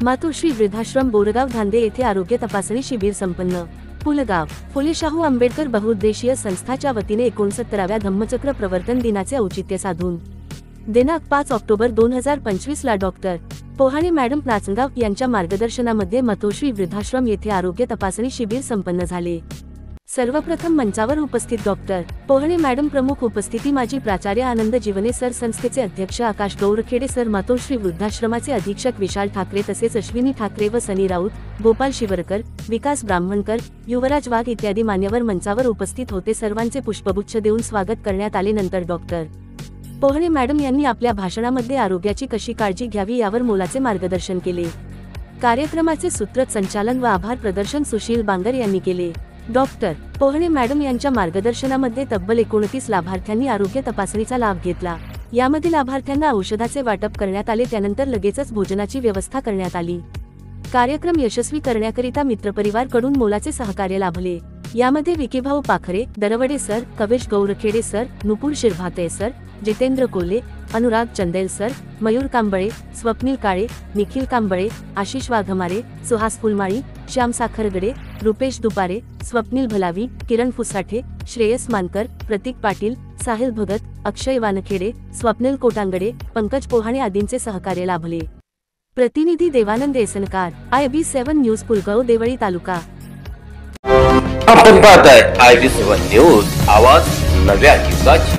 मातोश्री वृद्धाश्रम बोरगाव धांदे येथे आरोग्य तपासणी शिबिर संपन्न। पुलगाव फुले शाहू आंबेडकर बहुउद्देशीय संस्थाच्या वतीने 69व्या धम्मचक्र प्रवर्तन दिनाचे औचित्य साधून दिनांक 5 ऑक्टोबर 2025 ला डॉक्टर पोहाणे मॅडम नाचनगाव यांच्या मार्गदर्शनामध्ये मातोश्री वृद्धाश्रम येथे आरोग्य तपासणी शिबिर संपन्न झाले। सर्वप्रथम मंचावर उपस्थित डॉक्टर पोहाणे मॅडम, प्रमुख उपस्थिती माजी प्राचार्य आनंद जीवने सर, संस्थेचे अध्यक्ष आकाश गौरखेडे सर, मातोश्री वृद्धाश्रमाचे अधीक्षक विशाल ठाकरे तसेच अश्विनी ठाकरे व सनी राऊत, गोपाल शिवरकर, विकास ब्राह्मणकर, युवराज वाघ इत्यादी मान्यवर मंचावर उपस्थित होते। सर्वांचे पुष्पगुच्छ देऊन स्वागत करण्यात आले। नंतर डॉक्टर पोहाणे मॅडम यांनी आपल्या भाषणामध्ये आरोग्याची कशी काळजी घ्यावी यावर मोलाचे मार्गदर्शन केले। कार्यक्रमाचे सूत्रसंचालन व आभार प्रदर्शन सुशील बांगर यांनी केले। डॉक्टर पोहाणे मॅडम यांच्या मार्गदर्शनामध्ये तब्बल 29 लाभार्थ्यांनी आरोग्य तपासणीचा लाभ घेतला। यामधील लाभार्थ्यांना औषधाचे वाटप करण्यात आले, त्यानंतर लगेचच भोजनाची व्यवस्था करण्यात आली। कार्यक्रम यशस्वी करण्याकरिता मित्रपरिवार कडून मोलाचे सहकार्य लाभले। यामध्ये विकीभाऊ पाखरे, दरवडे सर, कवेश गौरखेडे सर, नुपूर शिरभाते सर, जितेंद्र कोल्हे, अनुराग चंदेल सर, मयूर कांबळे, स्वप्नील काळे, निखिल कांबळे, आशिष वाघमारे, सुहास फुलमाळी, श्याम साखरगडे, रुपेश दुपारे, स्वप्नील भलावी, किरण फुसाठे, श्रेयस मानकर, प्रतीक पाटील, साहिल भगत, अक्षय वानखेडे, स्वप्नील कोटांगडे, पंकज पोहाणे आदींचे सहकार्य लाभले। प्रतिनिधी देवानंद एसनकार, IB7 न्यूज, पुलगाव, देवळी तालुका। आपण पाहताय IB7 न्यूज, आवाज नव्या युगाची।